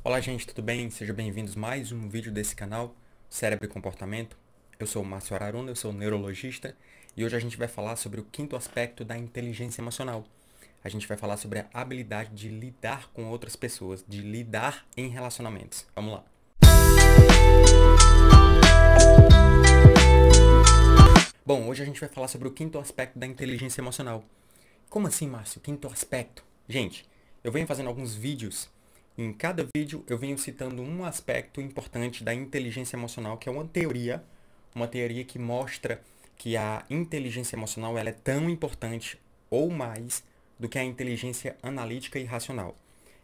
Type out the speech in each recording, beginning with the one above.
Olá gente, tudo bem? Sejam bem-vindos a mais um vídeo desse canal, Cérebro e Comportamento. Eu sou o Márcio Araruna, eu sou neurologista e hoje a gente vai falar sobre o quinto aspecto da inteligência emocional. A gente vai falar sobre a habilidade de lidar com outras pessoas, de lidar em relacionamentos. Vamos lá. Bom, hoje a gente vai falar sobre o quinto aspecto da inteligência emocional. Como assim, Márcio? Quinto aspecto? Gente, eu venho fazendo alguns vídeos. Em cada vídeo eu venho citando um aspecto importante da inteligência emocional, que é uma teoria que mostra que a inteligência emocional ela é tão importante ou mais do que a inteligência analítica e racional.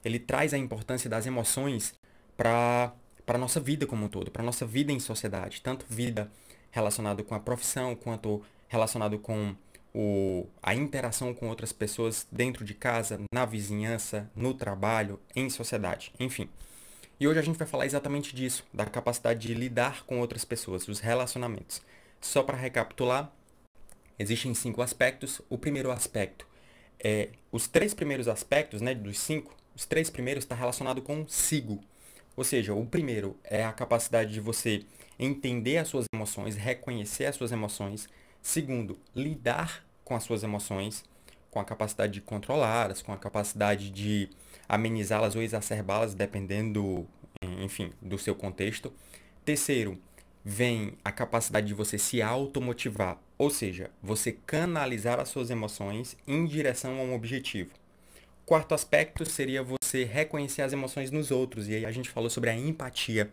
Ele traz a importância das emoções para a nossa vida como um todo, para a nossa vida em sociedade, tanto vida relacionada com a profissão, quanto relacionado com a interação com outras pessoas dentro de casa, na vizinhança, no trabalho, em sociedade, enfim. E hoje a gente vai falar exatamente disso, da capacidade de lidar com outras pessoas, os relacionamentos. Só para recapitular, existem 5 aspectos. O primeiro aspecto é os 3 primeiros aspectos, né, dos 5, os 3 primeiros está relacionado com consigo. Ou seja, o primeiro é a capacidade de você entender as suas emoções, reconhecer as suas emoções. Segundo, lidar com as suas emoções, com a capacidade de controlá-las, com a capacidade de amenizá-las ou exacerbá-las, dependendo, enfim, do seu contexto. Terceiro, vem a capacidade de você se automotivar, ou seja, você canalizar as suas emoções em direção a um objetivo. Quarto aspecto seria você reconhecer as emoções nos outros, e aí a gente falou sobre a empatia.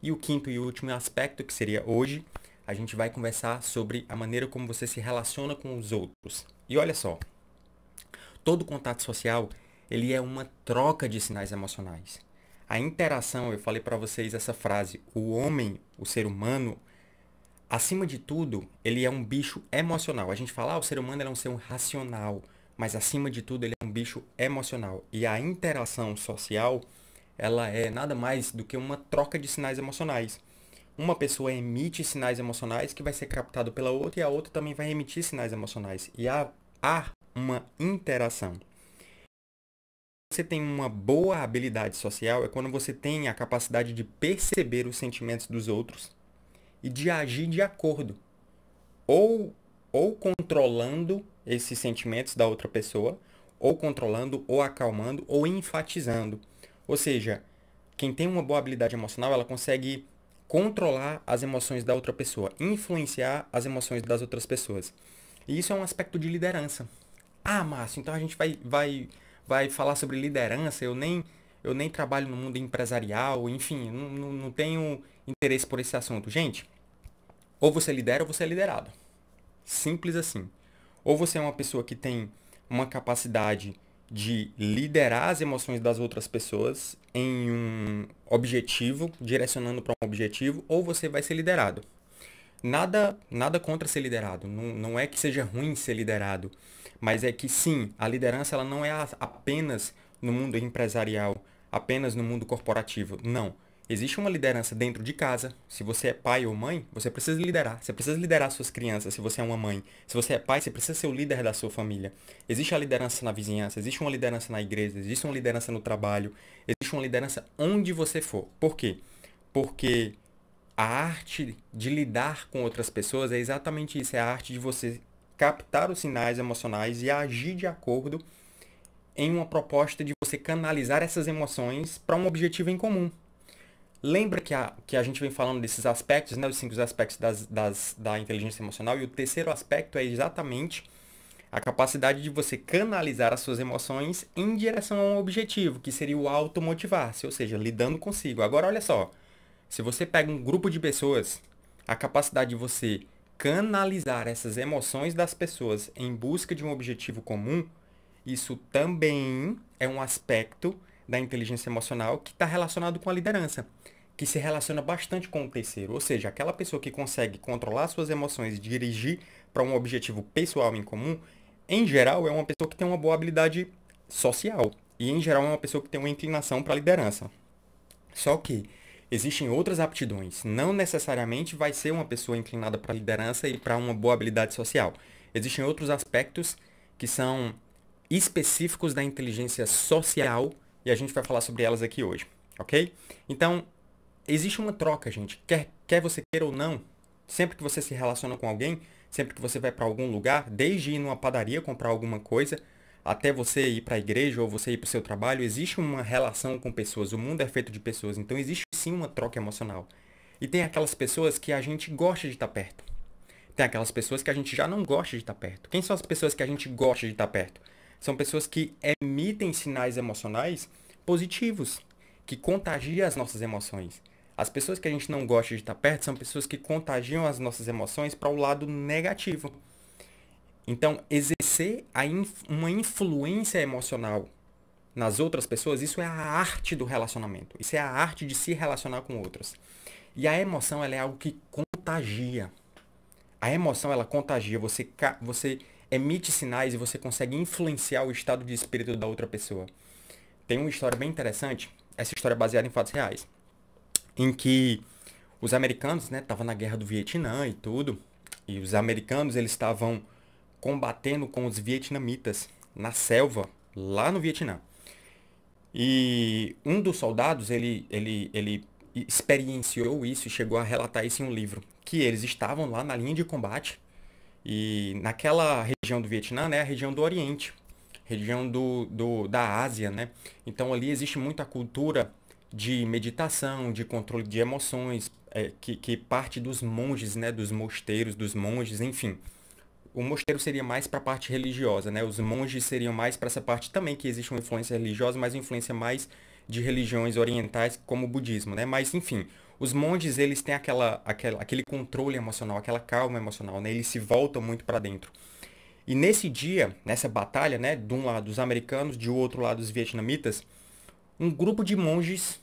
E o quinto e último aspecto, que seria hoje, a gente vai conversar sobre a maneira como você se relaciona com os outros. E olha só, todo contato social, ele é uma troca de sinais emocionais. A interação, eu falei para vocês essa frase, o homem, o ser humano, acima de tudo, ele é um bicho emocional. A gente fala, o ser humano é um ser racional, mas acima de tudo ele é um bicho emocional. E a interação social, ela é nada mais do que uma troca de sinais emocionais. Uma pessoa emite sinais emocionais que vai ser captado pela outra e a outra também vai emitir sinais emocionais. E há uma interação. Você tem uma boa habilidade social é quando você tem a capacidade de perceber os sentimentos dos outros e de agir de acordo. Ou controlando esses sentimentos da outra pessoa, ou controlando, ou acalmando, ou enfatizando. Ou seja, quem tem uma boa habilidade emocional, ela consegue controlar as emoções da outra pessoa, influenciar as emoções das outras pessoas. E isso é um aspecto de liderança. Ah, Márcio, então a gente vai falar sobre liderança, eu nem trabalho no mundo empresarial, enfim, não tenho interesse por esse assunto. Gente, ou você lidera ou você é liderado. Simples assim. Ou você é uma pessoa que tem uma capacidade de liderar as emoções das outras pessoas em um objetivo, direcionando para um objetivo, ou você vai ser liderado. Nada contra ser liderado. Não é que seja ruim ser liderado, mas é que sim, a liderança ela não é apenas no mundo empresarial, apenas no mundo corporativo. Não. Existe uma liderança dentro de casa. Se você é pai ou mãe, você precisa liderar. Você precisa liderar suas crianças se você é uma mãe. Se você é pai, você precisa ser o líder da sua família. Existe a liderança na vizinhança, existe uma liderança na igreja, existe uma liderança no trabalho, existe uma liderança onde você for. Por quê? Porque a arte de lidar com outras pessoas é exatamente isso. É a arte de você captar os sinais emocionais e agir de acordo em uma proposta de você canalizar essas emoções para um objetivo em comum. Lembra que a gente vem falando desses aspectos, né, os 5 aspectos da inteligência emocional, e o terceiro aspecto é exatamente a capacidade de você canalizar as suas emoções em direção a um objetivo, que seria o automotivar-se, ou seja, lidando consigo. Agora, olha só, se você pega um grupo de pessoas, a capacidade de você canalizar essas emoções das pessoas em busca de um objetivo comum, isso também é um aspecto da inteligência emocional que está relacionado com a liderança, que se relaciona bastante com o terceiro, ou seja, aquela pessoa que consegue controlar suas emoções e dirigir para um objetivo pessoal em comum, em geral é uma pessoa que tem uma boa habilidade social e em geral é uma pessoa que tem uma inclinação para a liderança. Só que existem outras aptidões, não necessariamente vai ser uma pessoa inclinada para a liderança e para uma boa habilidade social. Existem outros aspectos que são específicos da inteligência social e a gente vai falar sobre elas aqui hoje. ok? Então, existe uma troca, gente. Quer você queira ou não, sempre que você se relaciona com alguém, sempre que você vai para algum lugar, desde ir numa padaria comprar alguma coisa, até você ir para a igreja ou você ir para o seu trabalho, existe uma relação com pessoas. O mundo é feito de pessoas, então existe sim uma troca emocional. E tem aquelas pessoas que a gente gosta de estar perto. Tem aquelas pessoas que a gente já não gosta de estar perto. Quem são as pessoas que a gente gosta de estar perto? São pessoas que emitem sinais emocionais positivos, que contagiam as nossas emoções. As pessoas que a gente não gosta de estar perto são pessoas que contagiam as nossas emoções para o lado negativo. Então, exercer uma influência emocional nas outras pessoas, isso é a arte do relacionamento. Isso é a arte de se relacionar com outros. E a emoção, ela é algo que contagia. A emoção, ela contagia. Você emite sinais e você consegue influenciar o estado de espírito da outra pessoa. Tem uma história bem interessante. Essa história é baseada em fatos reais. Em que os americanos, né, estavam na guerra do Vietnã e tudo. E os americanos, eles estavam combatendo com os vietnamitas na selva, lá no Vietnã. E um dos soldados, ele experienciou isso e chegou a relatar isso em um livro. Que eles estavam lá na linha de combate e naquela região do Vietnã, né, a região do Oriente, região da Ásia, né? Então ali existe muita cultura de meditação, de controle de emoções, que parte dos monges, né, dos mosteiros, dos monges, enfim. O mosteiro seria mais para a parte religiosa, né? Os monges seriam mais para essa parte também que existe uma influência religiosa, mas uma influência mais de religiões orientais como o budismo, né? Mas enfim, os monges eles têm aquele controle emocional, aquela calma emocional, né? Eles se voltam muito para dentro. E nesse dia, nessa batalha, né, de um lado os americanos, de outro lado os vietnamitas, um grupo de monges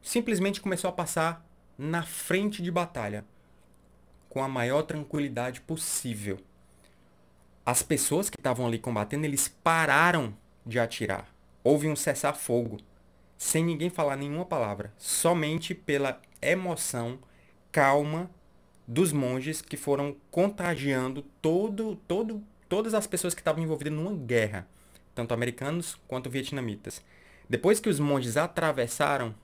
simplesmente começou a passar na frente de batalha com a maior tranquilidade possível. As pessoas que estavam ali combatendo, eles pararam de atirar. Houve um cessar-fogo, sem ninguém falar nenhuma palavra, somente pela emoção calma dos monges que foram contagiando todas as pessoas que estavam envolvidas numa guerra, tanto americanos quanto vietnamitas. Depois que os monges atravessaram,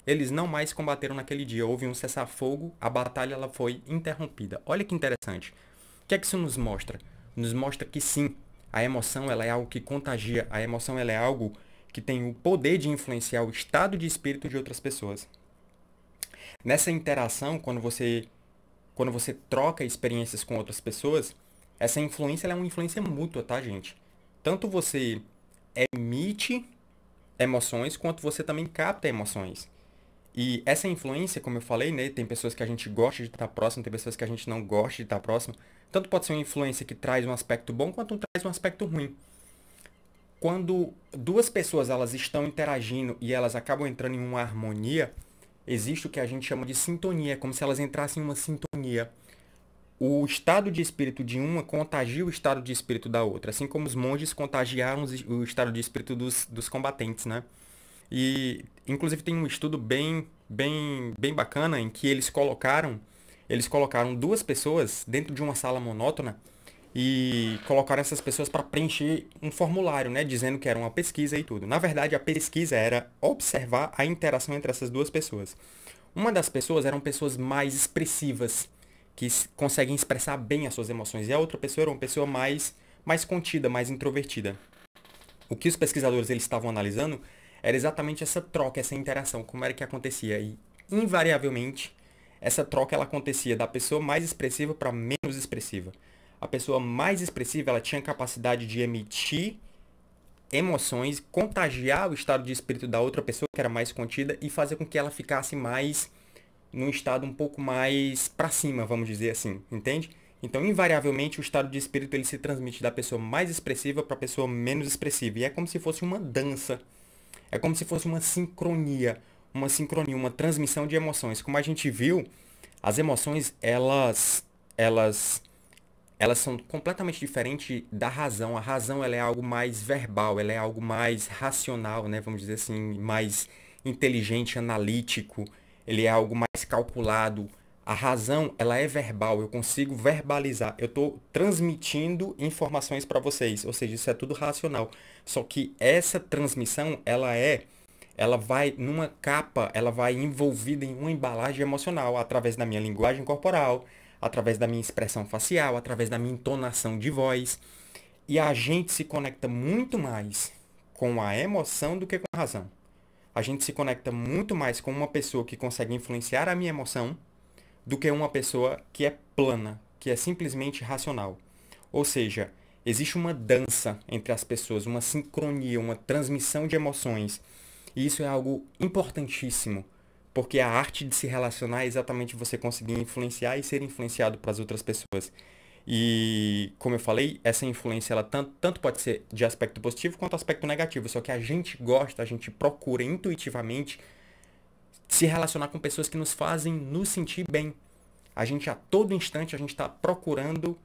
eles não mais combateram naquele dia. Houve um cessar-fogo, a batalha ela foi interrompida. Olha que interessante. O que é que isso nos mostra? Nos mostra que sim, a emoção ela é algo que contagia, a emoção ela é algo que tem o poder de influenciar o estado de espírito de outras pessoas. Nessa interação, quando você troca experiências com outras pessoas, essa influência ela é uma influência mútua, tá, gente? Tanto você emite emoções, quanto você também capta emoções. E essa influência, como eu falei, né, tem pessoas que a gente gosta de estar próximo, tem pessoas que a gente não gosta de estar próximo. Tanto pode ser uma influência que traz um aspecto bom, quanto traz um aspecto ruim. Quando duas pessoas elas estão interagindo e elas acabam entrando em uma harmonia, existe o que a gente chama de sintonia, é como se elas entrassem em uma sintonia. O estado de espírito de uma contagia o estado de espírito da outra, assim como os monges contagiaram o estado de espírito dos combatentes, né? E inclusive tem um estudo bem bacana em que eles colocaram duas pessoas dentro de uma sala monótona e colocaram essas pessoas para preencher um formulário, né, dizendo que era uma pesquisa e tudo. Na verdade, a pesquisa era observar a interação entre essas duas pessoas. Uma das pessoas eram pessoas mais expressivas, que conseguem expressar bem as suas emoções, e a outra pessoa era uma pessoa mais contida, mais introvertida. O que os pesquisadores eles estavam analisando era exatamente essa troca, essa interação, como era que acontecia. E, invariavelmente, essa troca ela acontecia da pessoa mais expressiva para menos expressiva. A pessoa mais expressiva ela tinha capacidade de emitir emoções, contagiar o estado de espírito da outra pessoa, que era mais contida, e fazer com que ela ficasse mais num estado um pouco mais para cima, vamos dizer assim, entende? Então, invariavelmente, o estado de espírito ele se transmite da pessoa mais expressiva para a pessoa menos expressiva. E é como se fosse uma dança. É como se fosse uma sincronia, uma transmissão de emoções. Como a gente viu, as emoções, elas são completamente diferentes da razão. A razão, ela é algo mais verbal, ela é algo mais racional, né? Vamos dizer assim, mais inteligente, analítico. Ele é algo mais calculado. A razão, ela é verbal, eu consigo verbalizar. Eu estou transmitindo informações para vocês, ou seja, isso é tudo racional. Só que essa transmissão, ela é ela vai, numa capa, ela vai envolvida em uma embalagem emocional, através da minha linguagem corporal, através da minha expressão facial, através da minha entonação de voz. E a gente se conecta muito mais com a emoção do que com a razão. A gente se conecta muito mais com uma pessoa que consegue influenciar a minha emoção do que uma pessoa que é plana, que é simplesmente racional. Ou seja, existe uma dança entre as pessoas, uma sincronia, uma transmissão de emoções. E isso é algo importantíssimo, porque a arte de se relacionar é exatamente você conseguir influenciar e ser influenciado para as outras pessoas. E, como eu falei, essa influência ela tanto pode ser de aspecto positivo quanto aspecto negativo. Só que a gente gosta, a gente procura intuitivamente se relacionar com pessoas que nos fazem nos sentir bem. A gente, a todo instante, a gente está procurando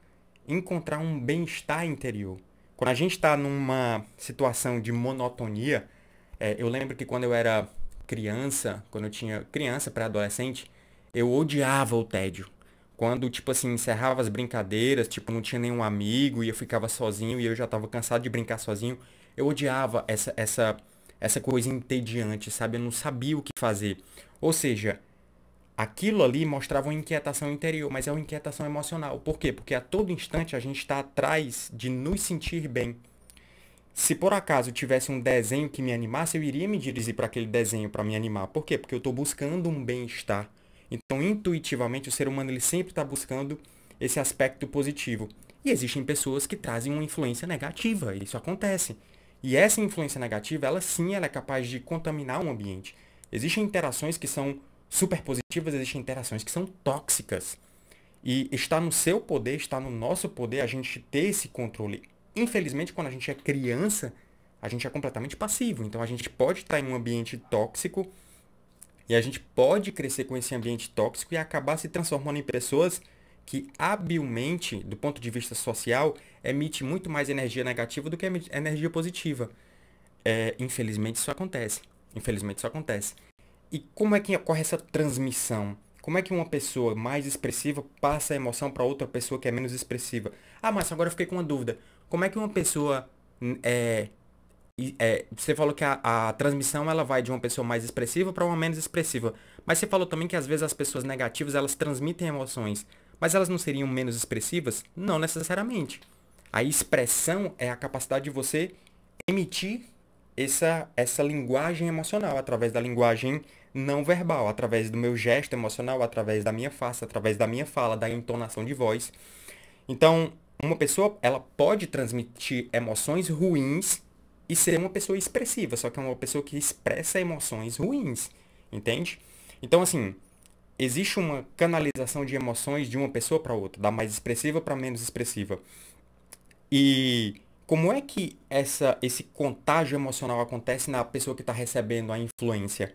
encontrar um bem-estar interior. Quando a gente está numa situação de monotonia, eu lembro que quando eu era criança, quando eu tinha criança para adolescente, eu odiava o tédio. Quando, tipo assim, encerrava as brincadeiras, tipo, não tinha nenhum amigo e eu ficava sozinho e eu já estava cansado de brincar sozinho, eu odiava essa coisa entediante, sabe? Eu não sabia o que fazer. Ou seja, aquilo ali mostrava uma inquietação interior, mas é uma inquietação emocional. Por quê? Porque a todo instante a gente está atrás de nos sentir bem. Se por acaso tivesse um desenho que me animasse, eu iria me dirigir para aquele desenho para me animar. Por quê? Porque eu estou buscando um bem-estar. Então, intuitivamente, o ser humano ele sempre está buscando esse aspecto positivo. E existem pessoas que trazem uma influência negativa. Isso acontece. E essa influência negativa, ela sim, ela é capaz de contaminar um ambiente. Existem interações que são super positivas, existem interações que são tóxicas. E está no seu poder, está no nosso poder a gente ter esse controle. Infelizmente, quando a gente é criança, a gente é completamente passivo. Então, a gente pode estar em um ambiente tóxico e a gente pode crescer com esse ambiente tóxico e acabar se transformando em pessoas que habilmente, do ponto de vista social, emite muito mais energia negativa do que energia positiva. Infelizmente, isso acontece. Infelizmente, isso acontece. E como é que ocorre essa transmissão? Como é que uma pessoa mais expressiva passa a emoção para outra pessoa que é menos expressiva? Ah, mas agora eu fiquei com uma dúvida. Como é que uma pessoa você falou que a transmissão ela vai de uma pessoa mais expressiva para uma menos expressiva. Mas você falou também que às vezes as pessoas negativas elas transmitem emoções. Mas elas não seriam menos expressivas? Não necessariamente. A expressão é a capacidade de você emitir essa linguagem emocional, através da linguagem não verbal, através do meu gesto emocional, através da minha face, através da minha fala, da entonação de voz. Então, uma pessoa, ela pode transmitir emoções ruins e ser uma pessoa expressiva, só que é uma pessoa que expressa emoções ruins, entende? Então, assim, existe uma canalização de emoções de uma pessoa para outra, da mais expressiva para menos expressiva. E como é que esse contágio emocional acontece na pessoa que está recebendo a influência?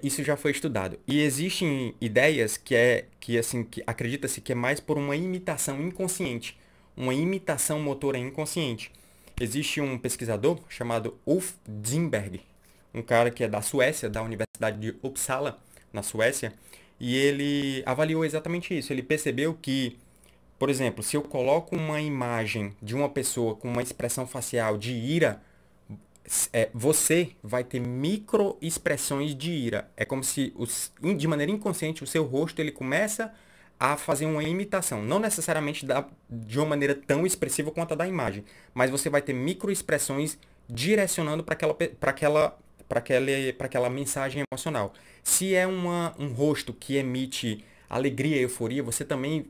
Isso já foi estudado. E existem ideias que acredita-se que é mais por uma imitação inconsciente, uma imitação motora inconsciente. Existe um pesquisador chamado Ulf Zimberg, um cara que é da Suécia, da Universidade de Uppsala, na Suécia, e ele avaliou exatamente isso. Ele percebeu que, por exemplo, se eu coloco uma imagem de uma pessoa com uma expressão facial de ira, você vai ter micro expressões de ira. É como se, de maneira inconsciente, o seu rosto ele começa a fazer uma imitação. Não necessariamente de uma maneira tão expressiva quanto a da imagem, mas você vai ter micro expressões direcionando para aquela mensagem emocional. Se é um rosto que emite alegria e euforia, você também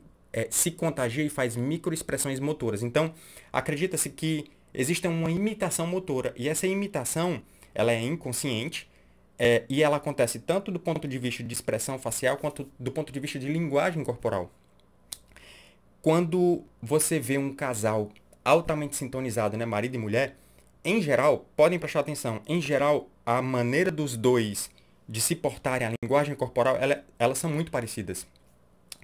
se contagia e faz micro expressões motoras. Então, acredita-se que existe uma imitação motora. E essa imitação, ela é inconsciente, e ela acontece tanto do ponto de vista de expressão facial, quanto do ponto de vista de linguagem corporal. Quando você vê um casal altamente sintonizado, né, marido e mulher, em geral, podem prestar atenção, em geral, a maneira dos dois de se portarem, a linguagem corporal, elas são muito parecidas.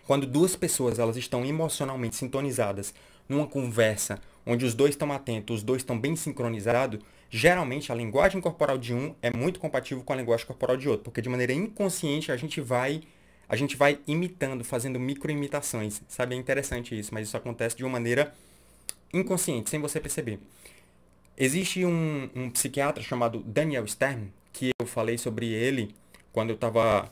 Quando duas pessoas elas estão emocionalmente sintonizadas numa conversa onde os dois estão atentos, os dois estão bem sincronizados, geralmente a linguagem corporal de um é muito compatível com a linguagem corporal de outro, porque de maneira inconsciente a gente vai imitando, fazendo microimitações, sabe? É interessante isso, mas isso acontece de uma maneira inconsciente, sem você perceber. Existe um psiquiatra chamado Daniel Stern, que eu falei sobre ele quando eu estava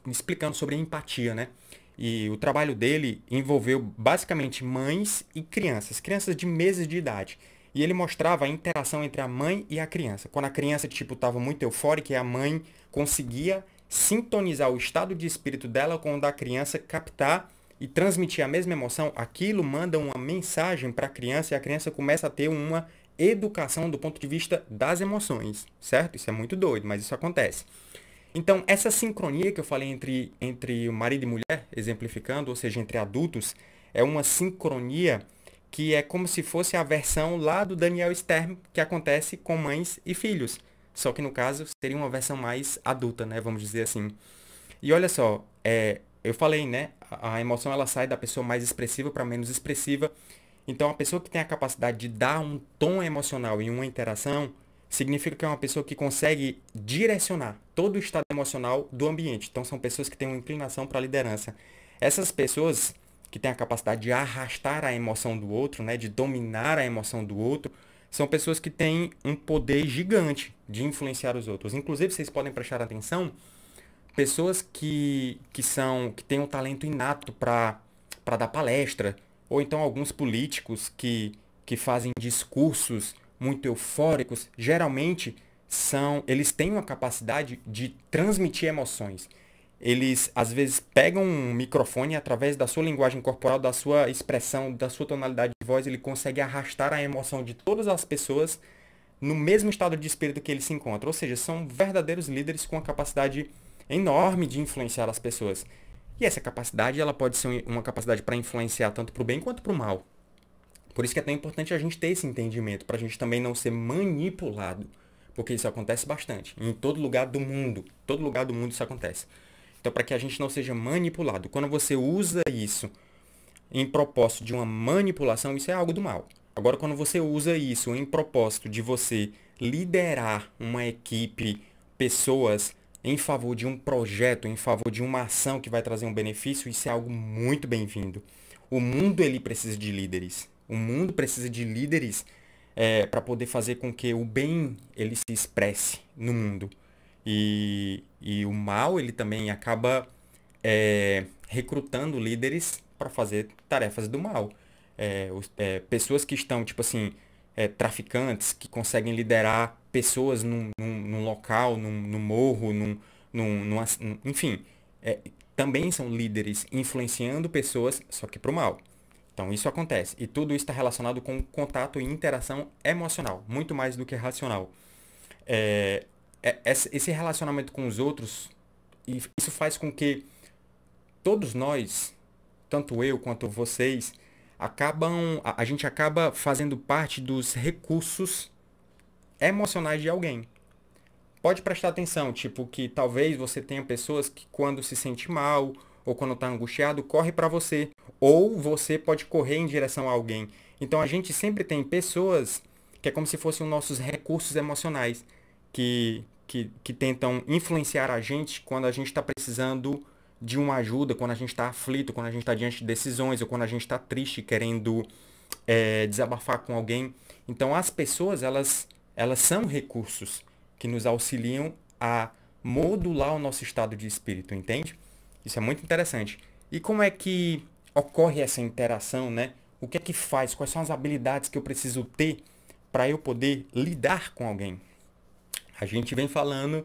me explicando sobre empatia, né? E o trabalho dele envolveu basicamente mães e crianças, crianças de meses de idade. E ele mostrava a interação entre a mãe e a criança. Quando a criança, tipo, estava muito eufórica e a mãe conseguia sintonizar o estado de espírito dela com o da criança, captar e transmitir a mesma emoção, aquilo manda uma mensagem para a criança e a criança começa a ter uma educação do ponto de vista das emoções, certo? Isso é muito doido, mas isso acontece. Então, essa sincronia que eu falei entre o marido e mulher, exemplificando, ou seja, entre adultos, é uma sincronia que é como se fosse a versão lá do Daniel Stern, que acontece com mães e filhos. Só que no caso seria uma versão mais adulta, né? Vamos dizer assim. E olha só, eu falei, né? A emoção ela sai da pessoa mais expressiva para menos expressiva. Então, a pessoa que tem a capacidade de dar um tom emocional em uma interação significa que é uma pessoa que consegue direcionar todo o estado emocional do ambiente. Então, são pessoas que têm uma inclinação para a liderança. Essas pessoas que têm a capacidade de arrastar a emoção do outro, né, de dominar a emoção do outro, são pessoas que têm um poder gigante de influenciar os outros. Inclusive, vocês podem prestar atenção, pessoas que têm um talento inato para dar palestra, ou então alguns políticos que fazem discursos muito eufóricos, geralmente eles têm uma capacidade de transmitir emoções. Eles às vezes pegam um microfone e através da sua linguagem corporal, da sua expressão, da sua tonalidade de voz, ele consegue arrastar a emoção de todas as pessoas no mesmo estado de espírito que ele se encontra. Ou seja, são verdadeiros líderes com a capacidade enorme de influenciar as pessoas. E essa capacidade, ela pode ser uma capacidade para influenciar tanto para o bem quanto para o mal. Por isso que é tão importante a gente ter esse entendimento, para a gente também não ser manipulado. Porque isso acontece bastante. Em todo lugar do mundo. Todo lugar do mundo isso acontece. Então, para que a gente não seja manipulado. Quando você usa isso em propósito de uma manipulação, isso é algo do mal. Agora, quando você usa isso em propósito de você liderar uma equipe, pessoas em favor de um projeto, em favor de uma ação que vai trazer um benefício, isso é algo muito bem-vindo. O mundo ele precisa de líderes. O mundo precisa de líderes para poder fazer com que o bem ele se expresse no mundo. E o mal ele também acaba recrutando líderes para fazer tarefas do mal. Pessoas que estão, tipo assim, traficantes, que conseguem liderar pessoas num local, num morro, enfim, também são líderes influenciando pessoas, só que para o mal. Então isso acontece. E tudo isso está relacionado com contato e interação emocional, muito mais do que racional. Esse relacionamento com os outros, isso faz com que todos nós, tanto eu quanto vocês, a gente acaba fazendo parte dos recursos emocionais de alguém. Pode prestar atenção, tipo, que talvez você tenha pessoas que quando se sente mal ou quando está angustiado, corre para você. Ou você pode correr em direção a alguém. Então a gente sempre tem pessoas que é como se fossem os nossos recursos emocionais que tentam influenciar a gente quando a gente está precisando de uma ajuda, quando a gente está aflito, quando a gente está diante de decisões, ou quando a gente está triste, querendo desabafar com alguém. Então as pessoas, elas são recursos que nos auxiliam a modular o nosso estado de espírito, entende? Isso é muito interessante. E como é que ocorre essa interação, né? O que é que faz? Quais são as habilidades que eu preciso ter para eu poder lidar com alguém? A gente vem falando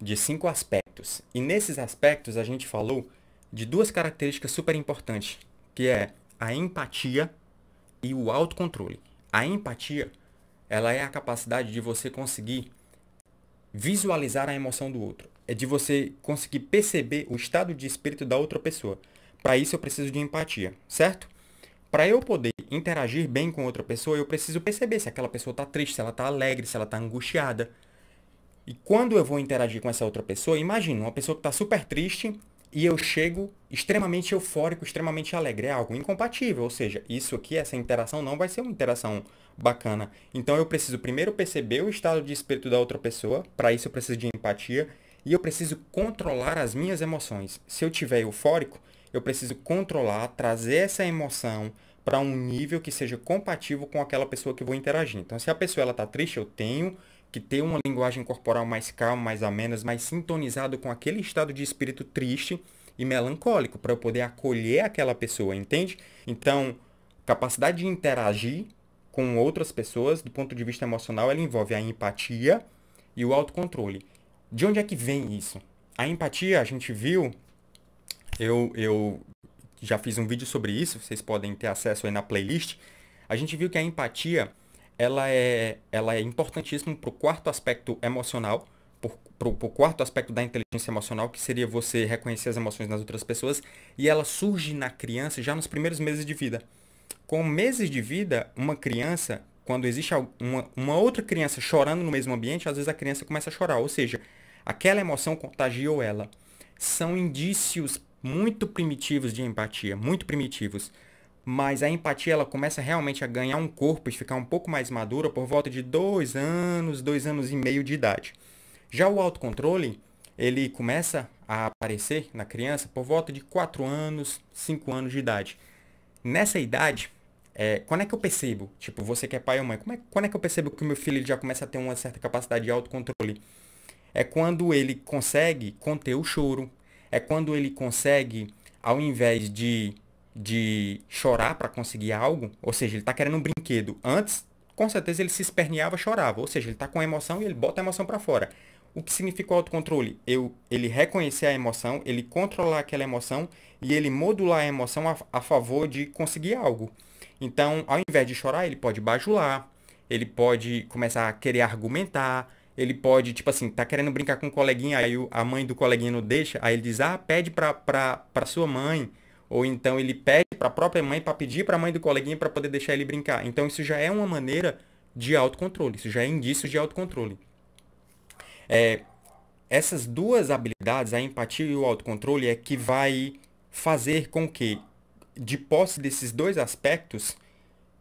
de 5 aspectos. E nesses aspectos a gente falou de 2 características super importantes, que é a empatia e o autocontrole. A empatia, ela é a capacidade de você conseguir visualizar a emoção do outro. É de você conseguir perceber o estado de espírito da outra pessoa. Para isso eu preciso de empatia, certo? Para eu poder interagir bem com outra pessoa, eu preciso perceber se aquela pessoa está triste, se ela está alegre, se ela está angustiada. E quando eu vou interagir com essa outra pessoa, imagina uma pessoa que está super triste e eu chego extremamente eufórico, extremamente alegre. É algo incompatível, ou seja, isso aqui, essa interação não vai ser uma interação bacana. Então eu preciso primeiro perceber o estado de espírito da outra pessoa, para isso eu preciso de empatia e eu preciso controlar as minhas emoções. Se eu estiver eufórico, eu preciso controlar, trazer essa emoção para um nível que seja compatível com aquela pessoa que eu vou interagir. Então, se a pessoa ela tá triste, eu tenho que ter uma linguagem corporal mais calma, mais amena, mais sintonizado com aquele estado de espírito triste e melancólico, para eu poder acolher aquela pessoa, entende? Então, capacidade de interagir com outras pessoas, do ponto de vista emocional, ela envolve a empatia e o autocontrole. De onde é que vem isso? A empatia, a gente viu, eu já fiz um vídeo sobre isso, vocês podem ter acesso aí na playlist. A gente viu que a empatia, ela é importantíssima para o quarto aspecto emocional, para o quarto aspecto da inteligência emocional, que seria você reconhecer as emoções nas outras pessoas, e ela surge na criança já nos primeiros meses de vida. Com meses de vida, uma criança, quando existe uma outra criança chorando no mesmo ambiente, às vezes a criança começa a chorar, ou seja, aquela emoção contagiou ela. São indícios muito primitivos de empatia, muito primitivos. Mas a empatia ela começa realmente a ganhar um corpo e ficar um pouco mais madura por volta de 2 anos, 2 anos e meio de idade. Já o autocontrole, ele começa a aparecer na criança por volta de 4 anos, 5 anos de idade. Nessa idade, quando é que eu percebo? Tipo, você que é pai ou mãe, quando é que eu percebo que o meu filho ele já começa a ter uma certa capacidade de autocontrole? É quando ele consegue conter o choro, é quando ele consegue, ao invés de chorar para conseguir algo, ou seja, ele está querendo um brinquedo. Antes, com certeza, ele se esperneava, chorava, ou seja, ele está com emoção e ele bota a emoção para fora. O que significa o autocontrole? Ele reconhecer a emoção, ele controlar aquela emoção e ele modular a emoção a favor de conseguir algo. Então, ao invés de chorar, ele pode bajular, ele pode começar a querer argumentar, ele pode, tipo assim, tá querendo brincar com um coleguinha, aí a mãe do coleguinha não deixa, aí ele diz, pede pra sua mãe. Ou então ele pede pra própria mãe para pedir pra mãe do coleguinha para poder deixar ele brincar. Então isso já é uma maneira de autocontrole, isso já é indício de autocontrole. Essas duas habilidades, a empatia e o autocontrole, é que vai fazer com que, de posse desses dois aspectos,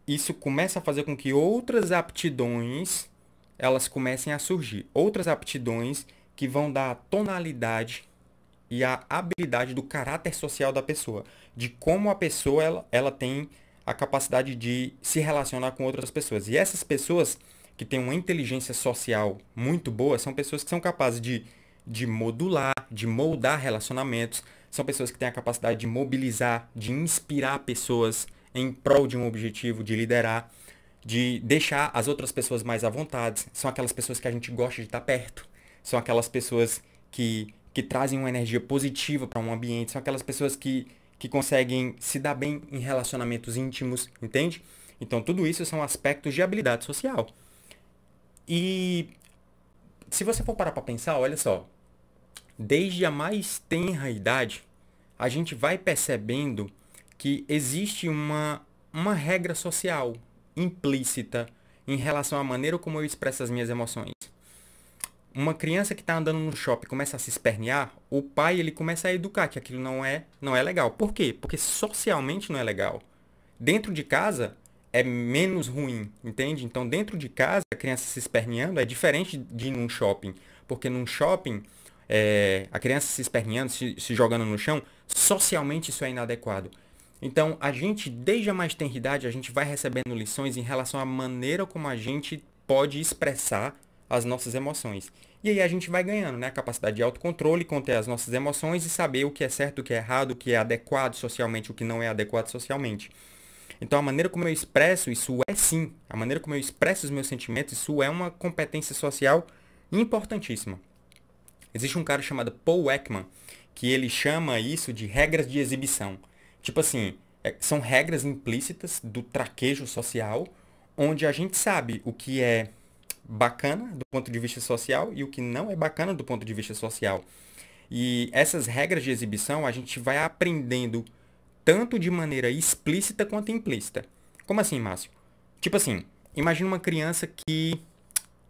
isso começa a fazer com que outras aptidões elas comecem a surgir. Outras aptidões que vão dar a tonalidade e a habilidade do caráter social da pessoa. De como a pessoa ela tem a capacidade de se relacionar com outras pessoas. E essas pessoas que têm uma inteligência social muito boa são pessoas que são capazes de modular, de moldar relacionamentos. São pessoas que têm a capacidade de mobilizar, de inspirar pessoas em prol de um objetivo, de liderar, de deixar as outras pessoas mais à vontade. São aquelas pessoas que a gente gosta de estar perto. São aquelas pessoas que trazem uma energia positiva para um ambiente. São aquelas pessoas que conseguem se dar bem em relacionamentos íntimos, entende? Então, tudo isso são aspectos de habilidade social. E se você for parar para pensar, olha só, desde a mais tenra idade, a gente vai percebendo que existe uma regra social implícita em relação à maneira como eu expresso as minhas emoções. Uma criança que está andando no shopping começa a se espernear, o pai ele começa a educar que aquilo não é legal. Por quê? Porque socialmente não é legal. Dentro de casa é menos ruim, entende? Então, dentro de casa, a criança se esperneando é diferente de ir num shopping. Porque num shopping, a criança se esperneando, se jogando no chão, socialmente isso é inadequado. Então, a gente, desde a mais tenra idade, a gente vai recebendo lições em relação à maneira como a gente pode expressar as nossas emoções. E aí a gente vai ganhando, né? A capacidade de autocontrole, conter as nossas emoções e saber o que é certo, o que é errado, o que é adequado socialmente, o que não é adequado socialmente. Então, a maneira como eu expresso, isso é sim. A maneira como eu expresso os meus sentimentos, isso é uma competência social importantíssima. Existe um cara chamado Paul Ekman, que ele chama isso de regras de exibição. Tipo assim, são regras implícitas do traquejo social, onde a gente sabe o que é bacana do ponto de vista social e o que não é bacana do ponto de vista social. E essas regras de exibição a gente vai aprendendo tanto de maneira explícita quanto implícita. Como assim, Márcio? Tipo assim, imagina uma criança que...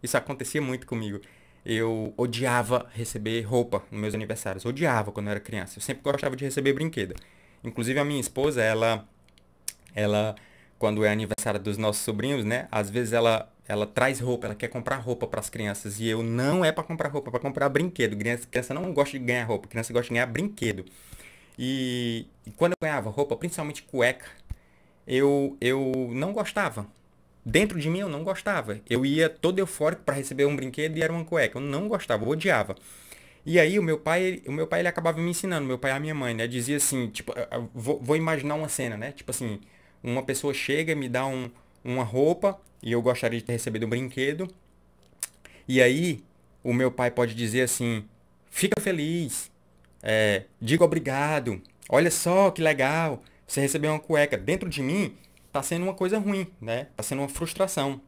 Isso acontecia muito comigo. Eu odiava receber roupa nos meus aniversários. Odiava quando eu era criança. Eu sempre gostava de receber brinquedo. Inclusive a minha esposa, ela quando é aniversário dos nossos sobrinhos, né? Às vezes ela traz roupa, ela quer comprar roupa para as crianças. E eu não é para comprar roupa, é para comprar brinquedo. Criança não gosta de ganhar roupa, criança gosta de ganhar brinquedo. E quando eu ganhava roupa, principalmente cueca, eu não gostava. Dentro de mim eu não gostava. Eu ia todo eufórico para receber um brinquedo e era uma cueca. Eu não gostava, eu odiava. E aí o meu pai ele acabava me ensinando, meu pai e a minha mãe, né? Dizia assim, tipo, vou imaginar uma cena, né? Tipo assim, uma pessoa chega, me dá uma roupa e eu gostaria de ter recebido um brinquedo. E aí o meu pai pode dizer assim, fica feliz, diga obrigado, olha só que legal, você recebeu uma cueca. Dentro de mim tá sendo uma coisa ruim, né? Tá sendo uma frustração.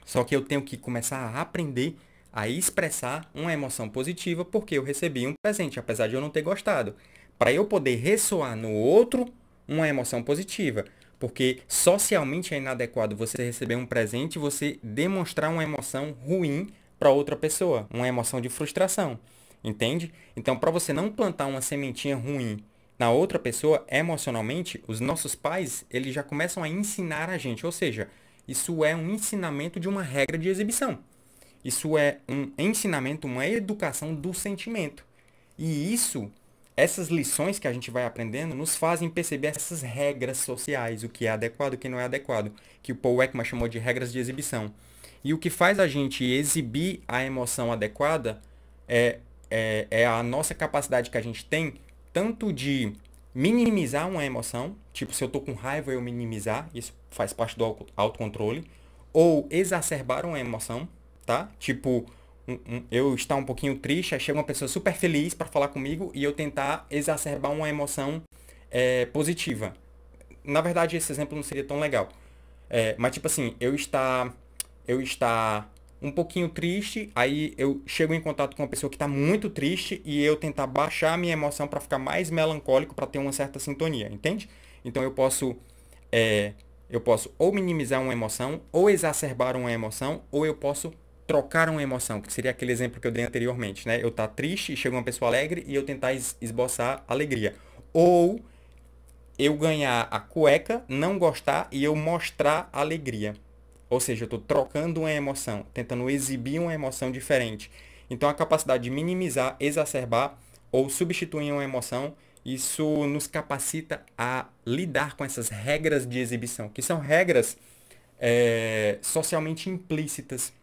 Só que eu tenho que começar a aprender a expressar uma emoção positiva porque eu recebi um presente, apesar de eu não ter gostado. Para eu poder ressoar no outro uma emoção positiva. Porque socialmente é inadequado você receber um presente e você demonstrar uma emoção ruim para outra pessoa, uma emoção de frustração. Entende? Então, para você não plantar uma sementinha ruim na outra pessoa, emocionalmente, os nossos pais, eles já começam a ensinar a gente. Ou seja, isso é um ensinamento de uma regra de exibição. Isso é um ensinamento, uma educação do sentimento. E isso, essas lições que a gente vai aprendendo, nos fazem perceber essas regras sociais, o que é adequado e o que não é adequado, que o Paul Ekman chamou de regras de exibição. E o que faz a gente exibir a emoção adequada é a nossa capacidade que a gente tem, tanto de minimizar uma emoção, tipo, se eu tô com raiva, eu minimizar, isso faz parte do autocontrole, ou exacerbar uma emoção, tá? Tipo, eu estar um pouquinho triste, aí chega uma pessoa super feliz para falar comigo e eu tentar exacerbar uma emoção positiva. Na verdade, esse exemplo não seria tão legal. Mas tipo assim, eu estar um pouquinho triste, aí eu chego em contato com uma pessoa que está muito triste e eu tentar baixar a minha emoção para ficar mais melancólico, para ter uma certa sintonia, entende? Então é, eu posso ou minimizar uma emoção, ou exacerbar uma emoção, ou eu posso trocar uma emoção, que seria aquele exemplo que eu dei anteriormente, né? Eu estar triste e chega uma pessoa alegre e eu tentar esboçar alegria. Ou eu ganhar a cueca, não gostar e eu mostrar alegria. Ou seja, eu estou trocando uma emoção, tentando exibir uma emoção diferente. Então, a capacidade de minimizar, exacerbar ou substituir uma emoção, isso nos capacita a lidar com essas regras de exibição, que são regras socialmente implícitas,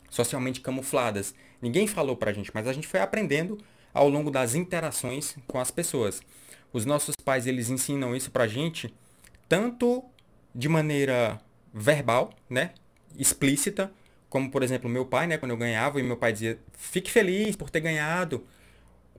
socialmente camufladas. Ninguém falou pra gente, mas a gente foi aprendendo ao longo das interações com as pessoas. Os nossos pais, eles ensinam isso pra gente tanto de maneira verbal, né, explícita, como por exemplo, meu pai, né, quando eu ganhava e meu pai dizia: "Fique feliz por ter ganhado",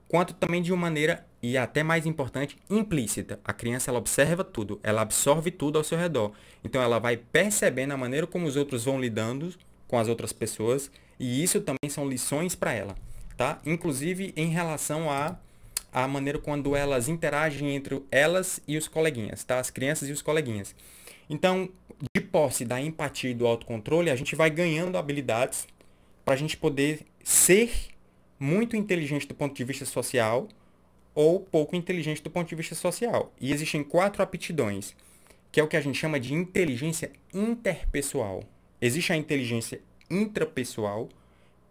quanto também de uma maneira, e até mais importante, implícita. A criança ela observa tudo, ela absorve tudo ao seu redor. Então ela vai percebendo a maneira como os outros vão lidando com as outras pessoas, e isso também são lições para ela, tá? Inclusive em relação a maneira quando elas interagem entre elas e os coleguinhas, tá? As crianças e os coleguinhas. Então, de posse da empatia e do autocontrole, a gente vai ganhando habilidades para a gente poder ser muito inteligente do ponto de vista social ou pouco inteligente do ponto de vista social. E existem 4 aptidões, que é o que a gente chama de inteligência interpessoal. Existe a inteligência intrapessoal,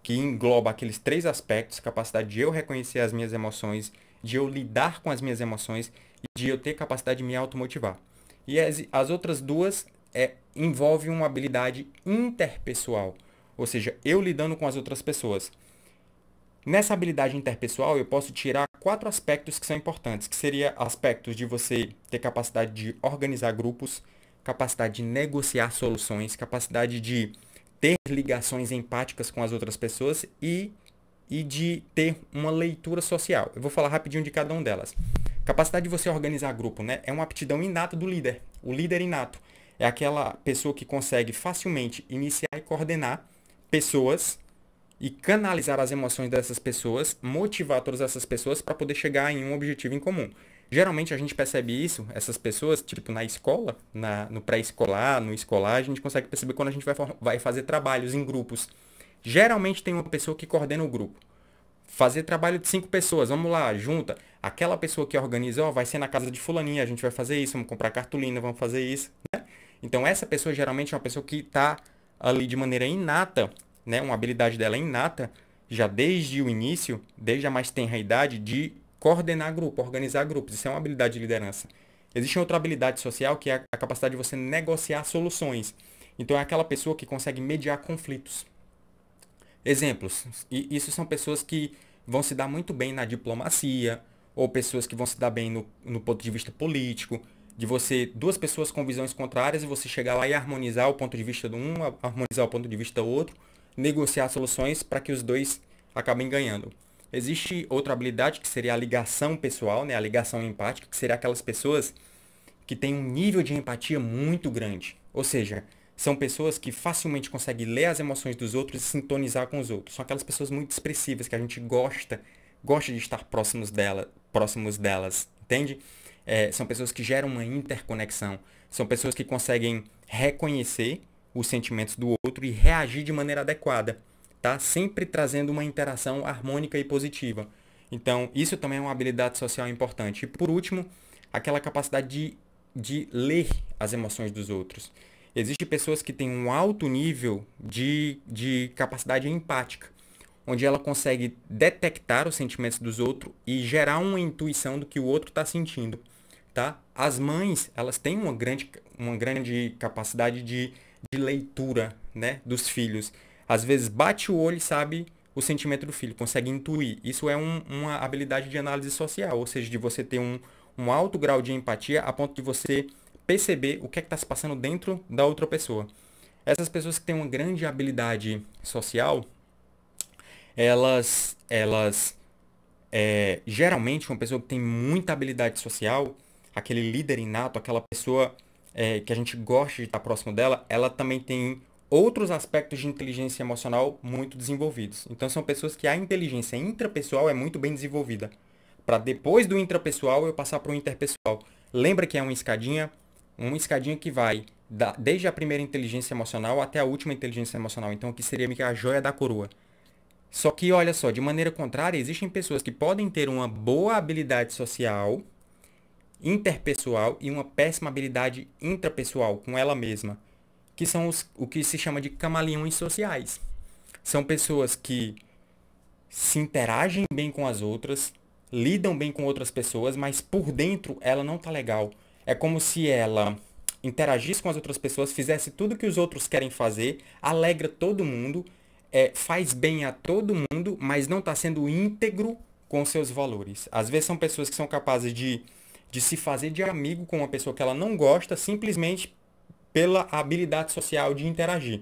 que engloba aqueles 3 aspectos: capacidade de eu reconhecer as minhas emoções, de eu lidar com as minhas emoções e de eu ter capacidade de me automotivar. E as outras duas envolvem uma habilidade interpessoal, ou seja, eu lidando com as outras pessoas. Nessa habilidade interpessoal, eu posso tirar 4 aspectos que são importantes, que seria aspectos de você ter capacidade de organizar grupos, capacidade de negociar soluções, capacidade de ter ligações empáticas com as outras pessoas e de ter uma leitura social. Eu vou falar rapidinho de cada uma delas. Capacidade de você organizar grupo, né? É uma aptidão inata do líder. O líder inato é aquela pessoa que consegue facilmente iniciar e coordenar pessoas e canalizar as emoções dessas pessoas, motivar todas essas pessoas para poder chegar em um objetivo em comum. Geralmente a gente percebe isso, essas pessoas, tipo na escola, no pré-escolar, no escolar, a gente consegue perceber quando a gente vai fazer trabalhos em grupos. Geralmente tem uma pessoa que coordena o grupo. Fazer trabalho de 5 pessoas, vamos lá, junta. Aquela pessoa que organiza, ó, vai ser na casa de fulaninha, a gente vai fazer isso, vamos comprar cartolina, vamos fazer isso, né? Então essa pessoa geralmente é uma pessoa que está ali de maneira inata, né? Uma habilidade dela é inata, já desde o início, desde a mais tenra idade, de coordenar grupo, organizar grupos. Isso é uma habilidade de liderança. Existe outra habilidade social que é a capacidade de você negociar soluções. Então é aquela pessoa que consegue mediar conflitos. Exemplos. E isso são pessoas que vão se dar muito bem na diplomacia, ou pessoas que vão se dar bem no ponto de vista político, de você, duas pessoas com visões contrárias e você chegar lá e harmonizar o ponto de vista do um, harmonizar o ponto de vista do outro, negociar soluções para que os dois acabem ganhando. Existe outra habilidade que seria a ligação pessoal, né? A ligação empática, que seria aquelas pessoas que têm um nível de empatia muito grande. Ou seja, são pessoas que facilmente conseguem ler as emoções dos outros e sintonizar com os outros. São aquelas pessoas muito expressivas que a gente gosta de estar próximos delas, entende? São pessoas que geram uma interconexão. São pessoas que conseguem reconhecer os sentimentos do outro e reagir de maneira adequada, tá? Sempre trazendo uma interação harmônica e positiva. Então, isso também é uma habilidade social importante. E por último, aquela capacidade de ler as emoções dos outros. Existem pessoas que têm um alto nível de capacidade empática, onde ela consegue detectar os sentimentos dos outros e gerar uma intuição do que o outro está sentindo, tá? As mães, elas têm uma grande capacidade de leitura, né, dos filhos. Às vezes bate o olho e sabe o sentimento do filho, consegue intuir. Isso é uma habilidade de análise social, ou seja, de você ter um alto grau de empatia a ponto de você perceber o que é que está se passando dentro da outra pessoa. Essas pessoas que têm uma grande habilidade social, geralmente uma pessoa que tem muita habilidade social, aquele líder inato, aquela pessoa que a gente gosta de estar próximo dela, ela também tem outros aspectos de inteligência emocional muito desenvolvidos. Então são pessoas que a inteligência intrapessoal é muito bem desenvolvida. Para depois do intrapessoal eu passar para o interpessoal. Lembra que é uma escadinha que vai desde a primeira inteligência emocional até a última inteligência emocional. Então que seria meio que a joia da coroa. Só que, olha só, de maneira contrária, existem pessoas que podem ter uma boa habilidade social, interpessoal e uma péssima habilidade intrapessoal com ela mesma, que são o que se chama de camaleões sociais. São pessoas que se interagem bem com as outras, lidam bem com outras pessoas, mas por dentro ela não tá legal. É como se ela interagisse com as outras pessoas, fizesse tudo que os outros querem fazer, alegra todo mundo, faz bem a todo mundo, mas não está sendo íntegro com seus valores. Às vezes são pessoas que são capazes de se fazer de amigo com uma pessoa que ela não gosta, simplesmente pela habilidade social de interagir.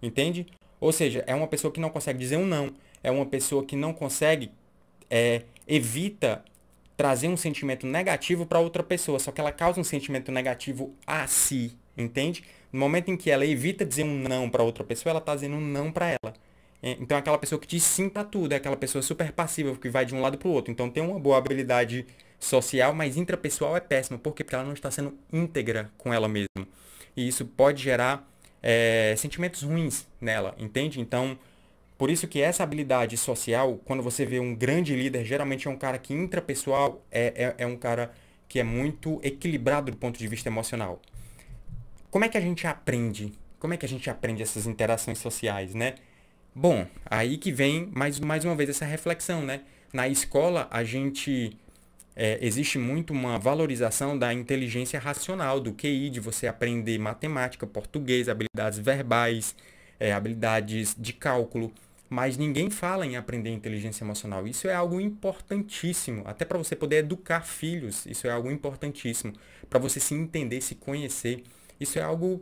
Entende? Ou seja, é uma pessoa que não consegue dizer um não. É uma pessoa que não consegue, evita trazer um sentimento negativo para outra pessoa, só que ela causa um sentimento negativo a si, entende? No momento em que ela evita dizer um não para outra pessoa, ela está dizendo um não para ela. Então é aquela pessoa que diz sim para tudo, é aquela pessoa super passiva, que vai de um lado para o outro. Então tem uma boa habilidade social, mas intrapessoal é péssima. Por quê? Porque ela não está sendo íntegra com ela mesma. E isso pode gerar sentimentos ruins nela, entende? Então, por isso que essa habilidade social, quando você vê um grande líder, geralmente é um cara que intrapessoal é um cara que é muito equilibrado do ponto de vista emocional. Como é que a gente aprende? Como é que a gente aprende essas interações sociais, né? Bom, aí que vem mais uma vez essa reflexão, né? Na escola, existe muito uma valorização da inteligência racional, do QI, de você aprender matemática, português, habilidades verbais, habilidades de cálculo. Mas ninguém fala em aprender inteligência emocional. Isso é algo importantíssimo, até para você poder educar filhos. Isso é algo importantíssimo para você se entender, se conhecer. Isso é algo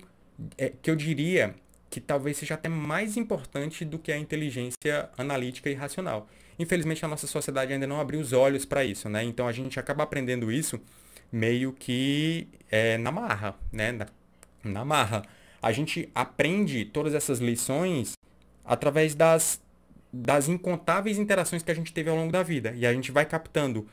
que eu diria que talvez seja até mais importante do que a inteligência analítica e racional. Infelizmente, a nossa sociedade ainda não abriu os olhos para isso, né? Então, a gente acaba aprendendo isso meio que na marra, né? Na marra. A gente aprende todas essas lições através das incontáveis interações que a gente teve ao longo da vida. E a gente vai captando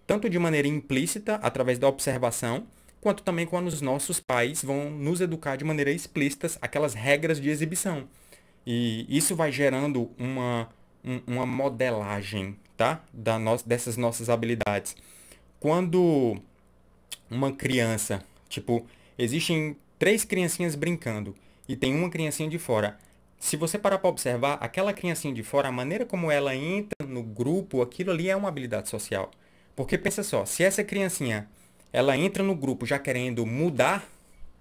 tanto de maneira implícita, através da observação, quanto também quando os nossos pais vão nos educar de maneira explícita aquelas regras de exibição. E isso vai gerando uma modelagem, tá? Dessas nossas habilidades. Quando uma criança, tipo, existem 3 criancinhas brincando e tem uma criancinha de fora. Se você parar para observar, aquela criancinha de fora, a maneira como ela entra no grupo, aquilo ali é uma habilidade social. Porque pensa só, se essa criancinha ela entra no grupo já querendo mudar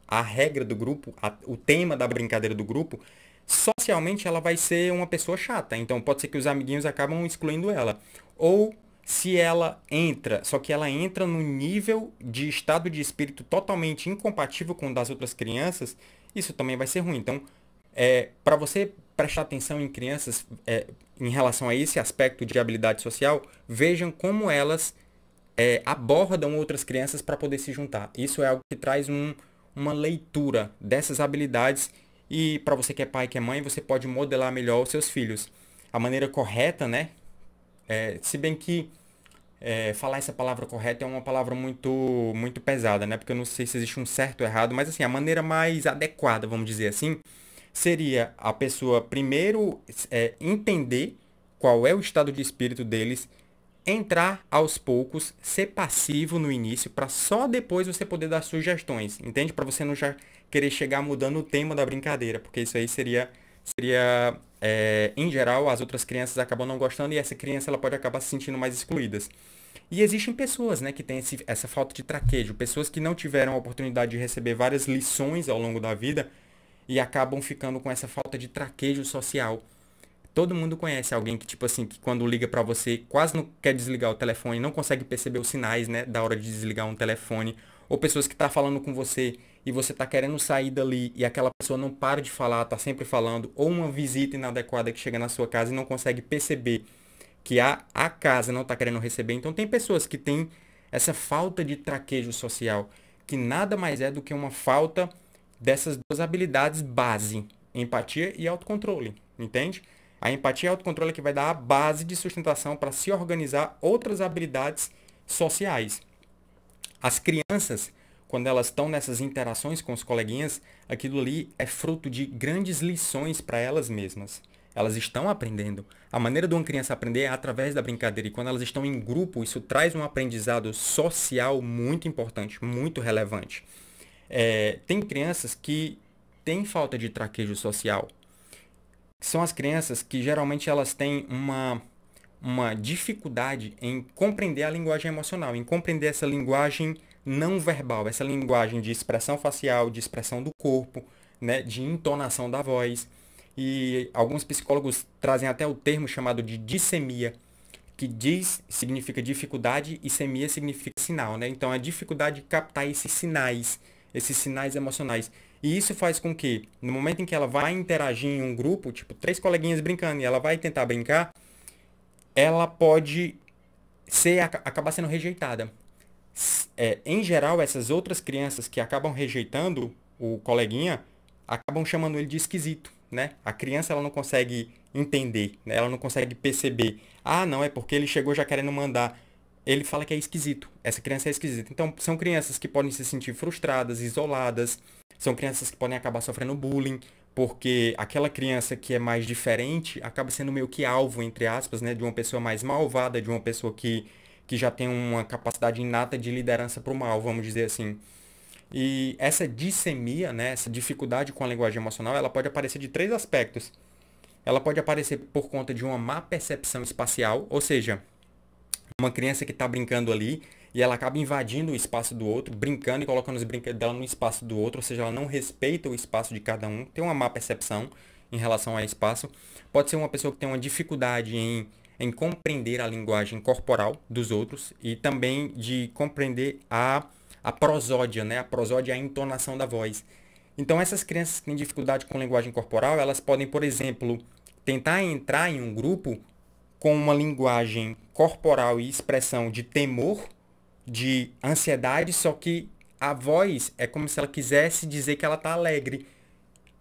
a regra do grupo, o tema da brincadeira do grupo, socialmente ela vai ser uma pessoa chata. Então pode ser que os amiguinhos acabam excluindo ela. Ou se ela entra, só que ela entra num nível de estado de espírito totalmente incompatível com o das outras crianças, isso também vai ser ruim. Então, para você prestar atenção em crianças em relação a esse aspecto de habilidade social, vejam como elas abordam outras crianças para poder se juntar. Isso é algo que traz uma leitura dessas habilidades e para você que é pai, que é mãe, você pode modelar melhor os seus filhos. A maneira correta, né? Se bem que falar essa palavra correta é uma palavra muito pesada, né? Porque eu não sei se existe um certo ou errado, mas assim, a maneira mais adequada, vamos dizer assim, seria a pessoa primeiro entender qual é o estado de espírito deles, entrar aos poucos, ser passivo no início, para só depois você poder dar sugestões, entende? Para você não já querer chegar mudando o tema da brincadeira, porque isso aí seria em geral, as outras crianças acabam não gostando e essa criança ela pode acabar se sentindo mais excluídas. E existem pessoas, né, que têm essa falta de traquejo, pessoas que não tiveram a oportunidade de receber várias lições ao longo da vida e acabam ficando com essa falta de traquejo social. Todo mundo conhece alguém que, tipo assim, que quando liga pra você, quase não quer desligar o telefone, não consegue perceber os sinais, né, da hora de desligar um telefone. Ou pessoas que tá falando com você e você tá querendo sair dali e aquela pessoa não para de falar, tá sempre falando. Ou uma visita inadequada que chega na sua casa e não consegue perceber que a casa não tá querendo receber. Então tem pessoas que têm essa falta de traquejo social, que nada mais é do que uma falta dessas duas habilidades base, empatia e autocontrole, entende? A empatia e o autocontrole é que vai dar a base de sustentação para se organizar outras habilidades sociais. As crianças, quando elas estão nessas interações com os coleguinhas, aquilo ali é fruto de grandes lições para elas mesmas. Elas estão aprendendo. A maneira de uma criança aprender é através da brincadeira. E quando elas estão em grupo, isso traz um aprendizado social muito importante, muito relevante. Tem crianças que têm falta de traquejo social. São as crianças que geralmente elas têm uma dificuldade em compreender a linguagem emocional, em compreender essa linguagem não verbal, essa linguagem de expressão facial, de expressão do corpo, né, de entonação da voz. E alguns psicólogos trazem até o termo chamado de dissemia, que diz significa dificuldade e semia significa sinal, né? Então a dificuldade de captar esses sinais emocionais. E isso faz com que, no momento em que ela vai interagir em um grupo, tipo, três coleguinhas brincando, e ela vai tentar brincar, ela pode acabar sendo rejeitada. Em geral, essas outras crianças que acabam rejeitando o coleguinha, acabam chamando ele de esquisito, né? A criança, ela não consegue entender, né? Ela não consegue perceber. Ah, não, é porque ele chegou já querendo mandar. Ele fala que é esquisito. Essa criança é esquisita. Então, são crianças que podem se sentir frustradas, isoladas. São crianças que podem acabar sofrendo bullying, porque aquela criança que é mais diferente acaba sendo meio que alvo, entre aspas, né, de uma pessoa mais malvada, de uma pessoa que já tem uma capacidade inata de liderança para o mal, vamos dizer assim. E essa dissemia, né, essa dificuldade com a linguagem emocional, ela pode aparecer de três aspectos. Ela pode aparecer por conta de uma má percepção espacial, ou seja, uma criança que está brincando ali e ela acaba invadindo o espaço do outro, brincando e colocando os brinquedos dela no espaço do outro, ou seja, ela não respeita o espaço de cada um, tem uma má percepção em relação ao espaço. Pode ser uma pessoa que tem uma dificuldade em compreender a linguagem corporal dos outros e também de compreender a prosódia, né? A prosódia é a entonação da voz. Então, essas crianças que têm dificuldade com linguagem corporal, elas podem, por exemplo, tentar entrar em um grupo com uma linguagem corporal e expressão de temor, de ansiedade, só que a voz é como se ela quisesse dizer que ela está alegre.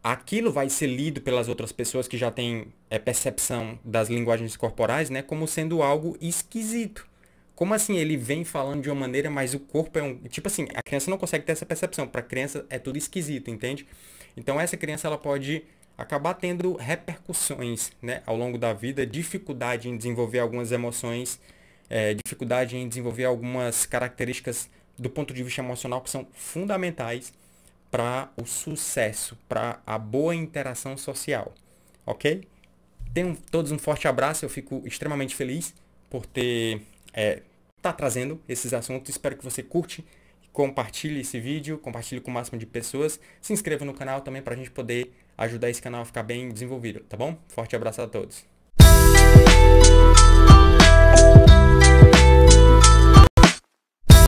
Aquilo vai ser lido pelas outras pessoas que já têm percepção das linguagens corporais, né, como sendo algo esquisito. Como assim ele vem falando de uma maneira, mas o corpo é um... Tipo assim, a criança não consegue ter essa percepção. Para a criança é tudo esquisito, entende? Então essa criança ela pode acabar tendo repercussões, né, ao longo da vida, dificuldade em desenvolver algumas emoções, dificuldade em desenvolver algumas características do ponto de vista emocional que são fundamentais para o sucesso, para a boa interação social, ok? Tenham todos um forte abraço, eu fico extremamente feliz por tá trazendo esses assuntos, espero que você compartilhe esse vídeo, compartilhe com o máximo de pessoas, se inscreva no canal também para a gente poder ajudar esse canal a ficar bem desenvolvido, tá bom? Forte abraço a todos.